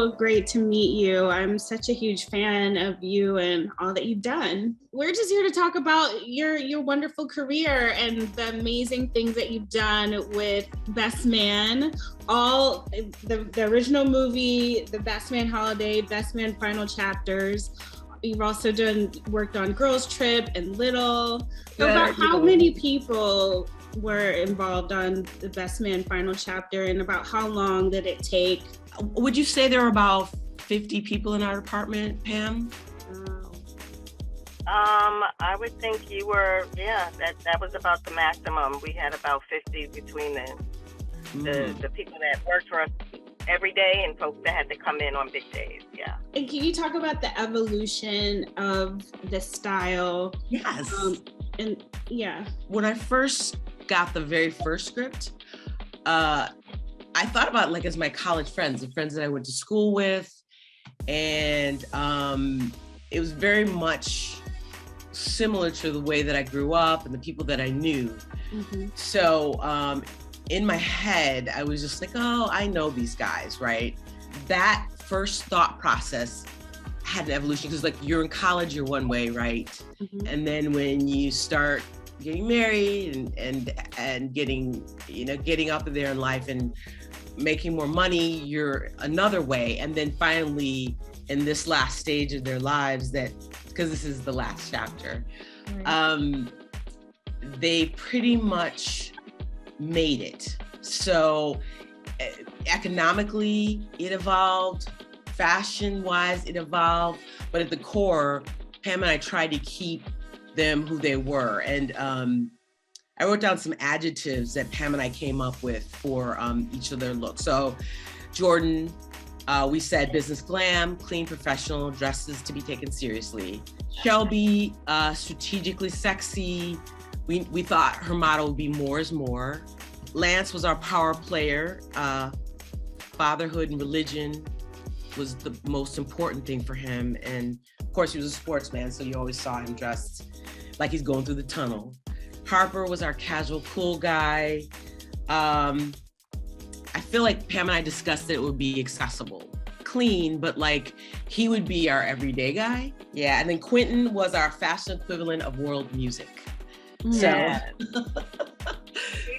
so great to meet you. I'm such a huge fan of you and all that you've done. We're just here to talk about your wonderful career and the amazing things that you've done with Best Man, all the original movie, the Best Man Holiday, Best Man Final Chapters. You've also worked on Girls Trip and Little. So about how many people were involved on the Best Man Final Chapter, and about how long did it take? Would you say there were about 50 people in our department, Pam? I would think you were, that was about the maximum. We had about 50 between the people that worked for us every day and folks that had to come in on big days, yeah. And can you talk about the evolution of the style? Yes. When I first got the very first script, I thought about like as my college friends, the friends that I went to school with, and it was very much similar to the way that I grew up and the people that I knew. Mm-hmm. So in my head, I was just like, oh, I know these guys, right? That first thought process had an evolution because like you're in college, you're one way, right? Mm-hmm. And then when you start getting married and getting up there in life and making more money, you're another way. And then finally in this last stage of their lives, that because this is the last chapter, right. They pretty much made it. So economically it evolved, fashion wise it evolved, but at the core, Pam and I tried to keep them who they were. And I wrote down some adjectives that Pam and I came up with for each of their looks. So Jordan, we said business glam, clean, professional, dresses to be taken seriously. Shelby, strategically sexy. We thought her motto would be more is more. Lance was our power player. Fatherhood and religion was the most important thing for him. And of course he was a sportsman, so you always saw him dressed like he's going through the tunnel. Harper was our casual, cool guy. I feel like Pam and I discussed that it would be accessible, clean, but like he would be our everyday guy. Yeah, and then Quentin was our fashion equivalent of world music. Yeah.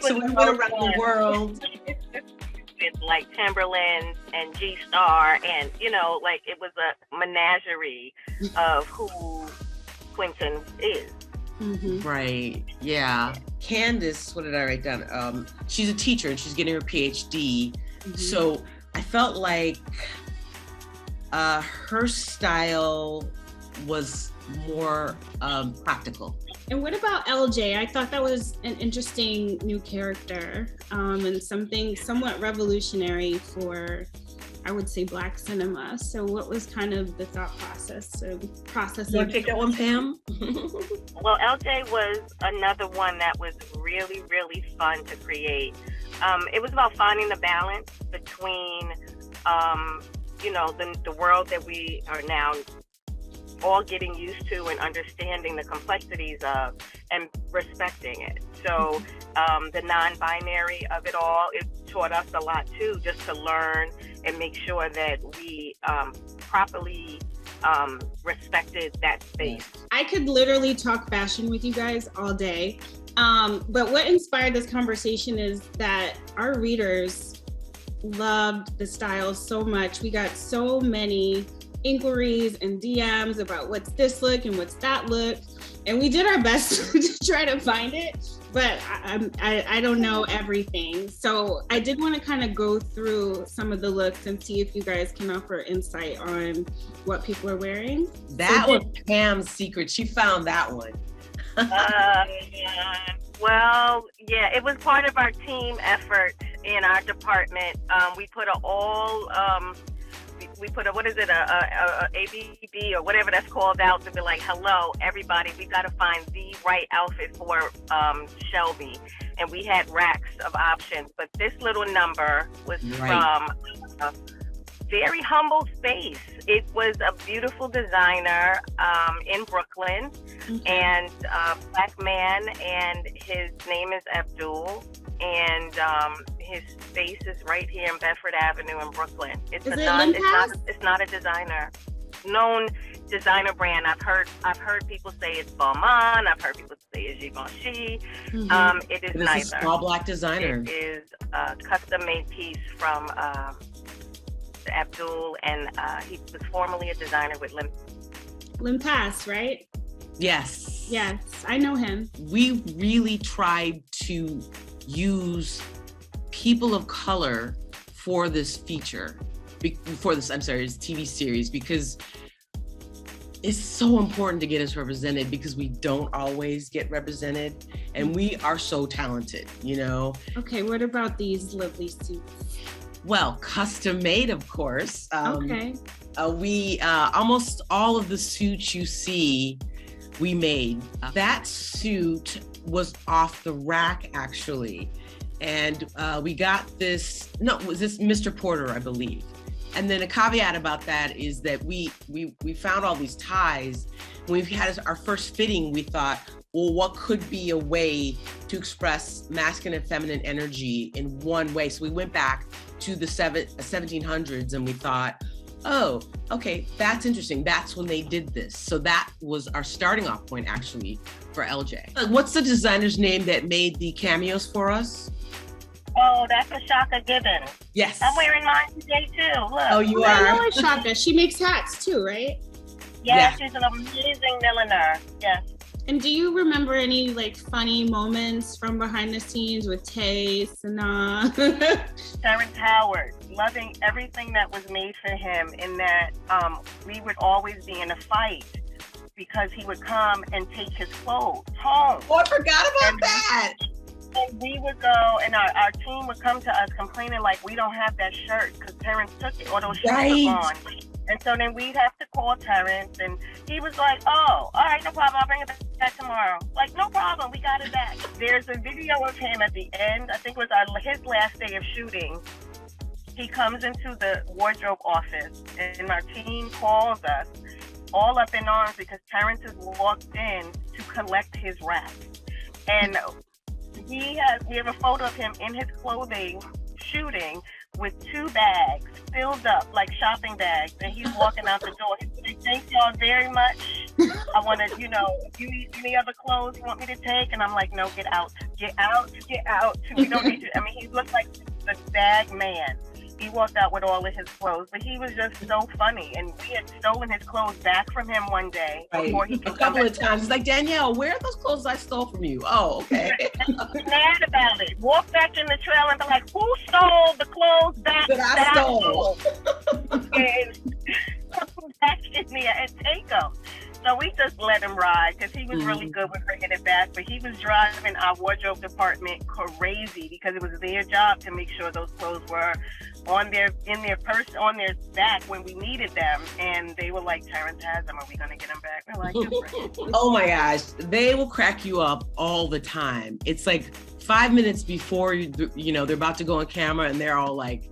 So we went around the world. With like Timberland and G-Star and, like it was a menagerie of who Quentin is. Mm-hmm. Right, yeah. Candace, what did I write down? She's a teacher and she's getting her PhD. Mm-hmm. So I felt like her style was more practical. And what about LJ? I thought that was an interesting new character and something somewhat revolutionary for, I would say, Black cinema. So what was kind of the thought process? You want to take that one, Pam? Well, LJ was another one that was really, really fun to create. It was about finding the balance between, the world that we are now all getting used to and understanding the complexities of and respecting it. So the non-binary of it all, it taught us a lot too, just to learn and make sure that we properly respected that space. I could literally talk fashion with you guys all day. But what inspired this conversation is that our readers loved the style so much. We got so many inquiries and DMs about what's this look and what's that look. And we did our best to try to find it, but I don't know everything. So I did want to kind of go through some of the looks and see if you guys can offer insight on what people are wearing. That was Pam's secret. She found that one. Well, yeah, it was part of our team effort in our department. We put a ABB or whatever that's called out to be like, hello, everybody, we got to find the right outfit for Shelby. And we had racks of options, but this little number was from a very humble space. It was a beautiful designer in Brooklyn, and a Black man, and his name is Abdul. and his space is right here in Bedford Avenue in Brooklyn. It's not a designer known designer brand. I've heard people say it's Balmain. I've heard people say it's Givenchy. It is neither. It's a small black designer. It is a custom-made piece from Abdul, and he was formerly a designer with Limpass, right? Yes. Yes, I know him. We really tried to use people of color for this feature, this TV series, because it's so important to get us represented, because we don't always get represented, and we are so talented, you know? Okay, what about these lovely suits? Well, custom made, of course. Okay. We almost all of the suits you see, we made. That suit was off the rack, actually. And we got this, was this Mr. Porter, I believe. And then a caveat about that is that we found all these ties. When we had our first fitting, we thought, well, what could be a way to express masculine and feminine energy in one way? So we went back to the 1700s and we thought, oh, okay, that's interesting. That's when they did this. So that was our starting off point, actually, for LJ. What's the designer's name that made the cameos for us? Oh, that's Ashaka Gibbons. Yes. I'm wearing mine today too. Look. Oh, you are? I know Ashaka. She makes hats too, right? Yeah, she's an amazing milliner. Yes. And do you remember any like funny moments from behind the scenes with Tay, Sana? Terrence Howard, loving everything that was made for him, in that we would always be in a fight because he would come and take his clothes home. Oh, I forgot about that. And we would go, and our team would come to us complaining like, we don't have that shirt because Terrence took it, or those shirts are gone. And so then we'd have to call Terrence, and he was like, oh, all right, no problem, I'll bring it back tomorrow. Like, no problem, we got it back. There's a video of him at the end, I think it was his last day of shooting. He comes into the wardrobe office, and our team calls us all up in arms because Terrence has walked in to collect his rack. And we have a photo of him in his clothing shooting with 2 bags filled up like shopping bags, and he's walking out the door. He's like, thank y'all very much. I want to, if you need any other clothes you want me to take, and I'm like, no, get out. We don't need you. I mean, he looked like the bag man. He walked out with all of his clothes, but he was just so funny. And we had stolen his clothes back from him one day before he could a couple of times. He's like, Danielle, where are those clothes I stole from you? Oh, okay. Mad about it. Walk back in the trail and be like, who stole the clothes back that I stole? And come back in there and take them. So we just let him ride because he was really good with bringing it back. But he was driving our wardrobe department crazy because it was their job to make sure those clothes were on their back when we needed them. And they were like, Terrence has them. Are we going to get them back? We're like, oh my gosh. They will crack you up all the time. It's like 5 minutes before, they're about to go on camera and they're all like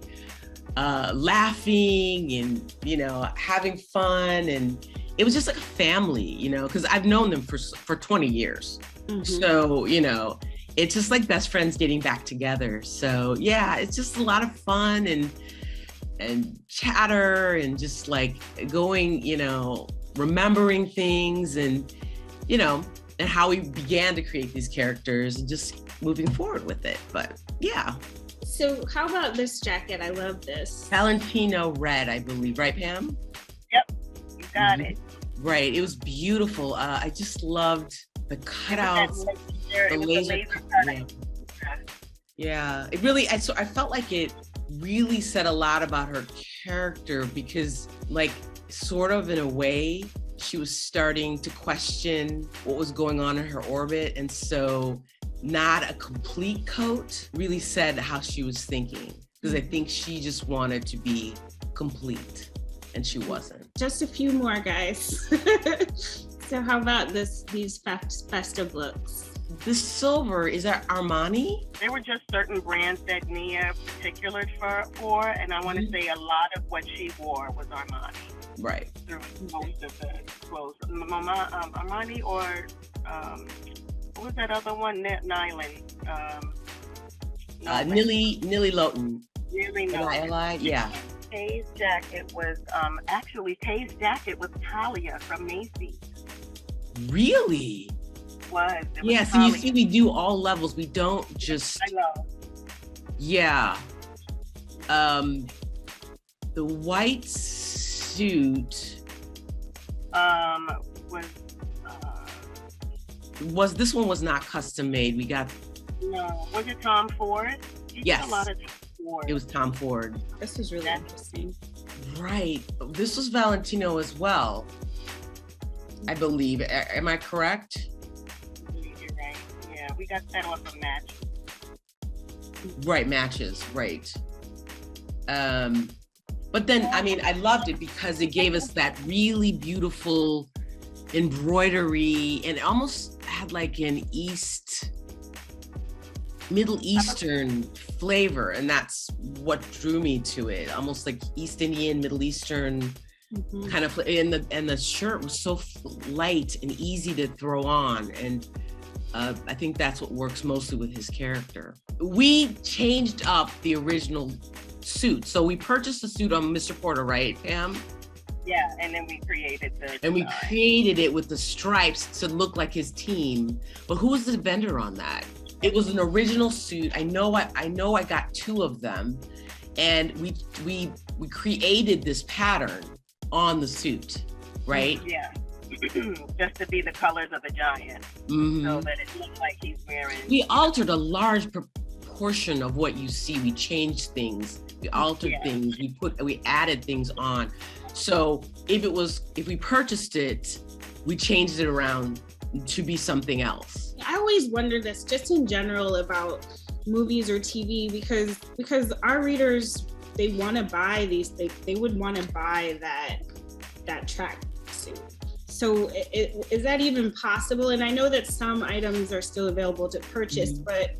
laughing and, having fun. And it was just like a family, because I've known them for 20 years. So, it's just like best friends getting back together. So yeah, it's just a lot of fun and chatter and just like going, remembering things and, and how we began to create these characters and just moving forward with it. But yeah. So how about this jacket? I love this. Valentino red, I believe. Right, Pam? Yep. You got it. Right. It was beautiful. I just loved the cutouts, the laser cut. Yeah. It really, I felt like it really said a lot about her character because, like, sort of in a way, she was starting to question what was going on in her orbit. And so not a complete coat really said how she was thinking, because I think she just wanted to be complete. And she wasn't. Just a few more, guys. So how about these festive looks? The silver, is that Armani? There were just certain brands that Nia particular for, and I want to say a lot of what she wore was Armani. Right. Through most of the clothes. Armani or what was that other one? Nyland. Nilly Lowton. Really no. N-I-L-I? Yeah. Tay's jacket was actually Tay's jacket was Talia from Macy's. Really? It was yeah, so you see, we do all levels. We don't just. I know. Yeah. The white suit. This one was not custom made. We got. No, was it Tom Ford? Yes. A lot of Tom Ford. It was Tom Ford. This was really interesting. Right. This was Valentino as well, I believe. Am I correct? You're right. Yeah, we got that off of Match. Right, Matches. Right. But then, I mean, I loved it because it gave us that really beautiful embroidery, and it almost had like an Middle Eastern flavor, and that's what drew me to it. Almost like East Indian, Middle Eastern kind of, and the shirt was so light and easy to throw on, and I think that's what works mostly with his character. We changed up the original suit, so we purchased the suit on Mr. Porter, right, Pam? Yeah, and then we created we created it with the stripes to look like his team. But who was the vendor on that? It was an original suit. I know I got 2 of them, and we created this pattern on the suit, right? Yeah. Just to be the colors of the giant, so that it looks like he's wearing. We altered a large proportion of what you see. We changed things. We altered things. We added things on. So if we purchased it, we changed it around to be something else. I always wonder this, just in general, about movies or TV, because our readers, they want to buy these. They would want to buy that track suit. So is that even possible? And I know that some items are still available to purchase, but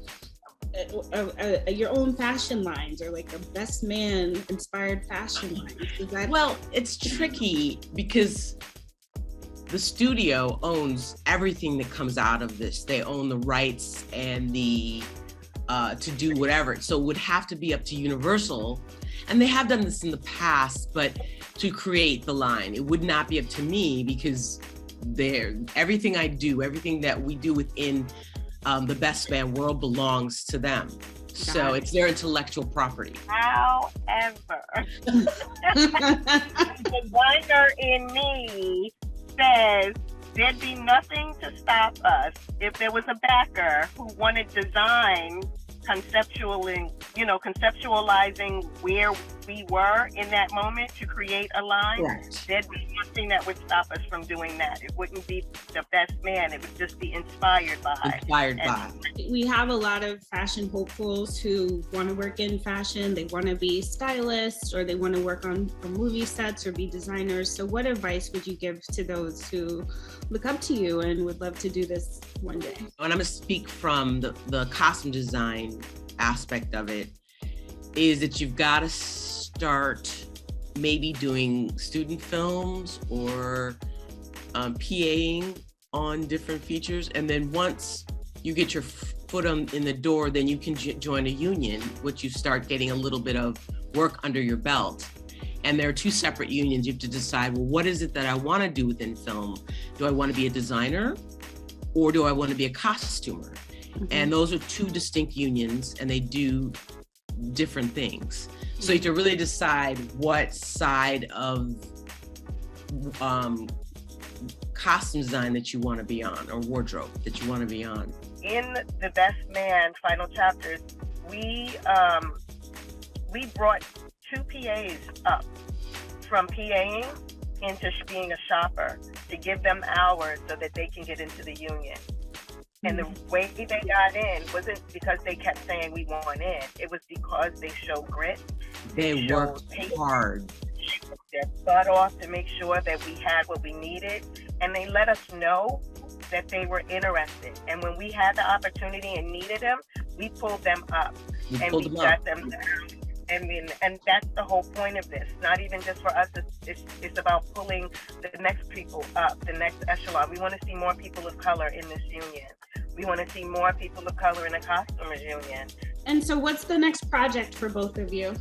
your own fashion lines, or like a best man inspired fashion lines. Well, it's tricky because the studio owns everything that comes out of this. They own the rights and the to do whatever. So it would have to be up to Universal, and they have done this in the past, but to create the line, it would not be up to me, because everything I do, everything that we do within the Best Man world belongs to them. So it's their intellectual property. However, the designer in me says there'd be nothing to stop us if there was a backer who wanted design conceptualizing where we were in that moment to create a line. Right. There'd be nothing that would stop us from doing that. It wouldn't be the best man. It would just be inspired by. We have a lot of fashion hopefuls who want to work in fashion. They want to be stylists, or they want to work on movie sets or be designers. So what advice would you give to those who look up to you and would love to do this one day? And I'm going to speak from the costume design aspect of it, is that you've got to start maybe doing student films or PAing on different features. And then once you get your foot in the door, then you can join a union, which you start getting a little bit of work under your belt. And there are 2 separate unions. You have to decide, well, what is it that I want to do within film? Do I want to be a designer, or do I want to be a costumer? And those are 2 distinct unions, and they do different things. So you have to really decide what side of costume design that you want to be on, or wardrobe that you want to be on. In the Best Man final chapters, we brought 2 PAs up from PAing into being a shopper to give them hours so that they can get into the union. And the way they got in wasn't because they kept saying we want in. It was because they showed grit. They worked hard. They worked their butt off to make sure that we had what we needed. And they let us know that they were interested. And when we had the opportunity and needed them, we pulled them up. We got them down. And that's the whole point of this. Not even just for us, it's about pulling the next people up, the next echelon. We want to see more people of color in this union. We want to see more people of color in the costumers union. And so what's the next project for both of you?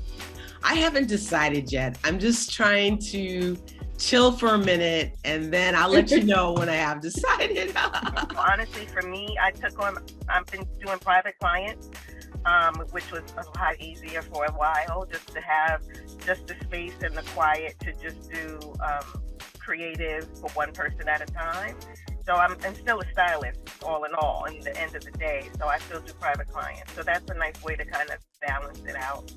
I haven't decided yet. I'm just trying to chill for a minute, and then I'll let you know when I have decided. Honestly, for me, I've been doing private clients, which was a lot easier for a while, just to have just the space and the quiet to just do creative for one person at a time. So I'm still a stylist, all in all, in the end of the day. So I still do private clients. So that's a nice way to kind of balance it out,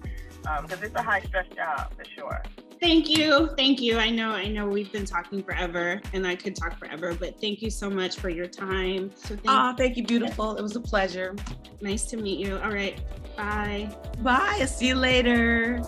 because it's a high stress job for sure. Thank you. Thank you. I know we've been talking forever and I could talk forever, but thank you so much for your time. So thank you, beautiful. It was a pleasure. Nice to meet you. All right. Bye. Bye. I'll see you later.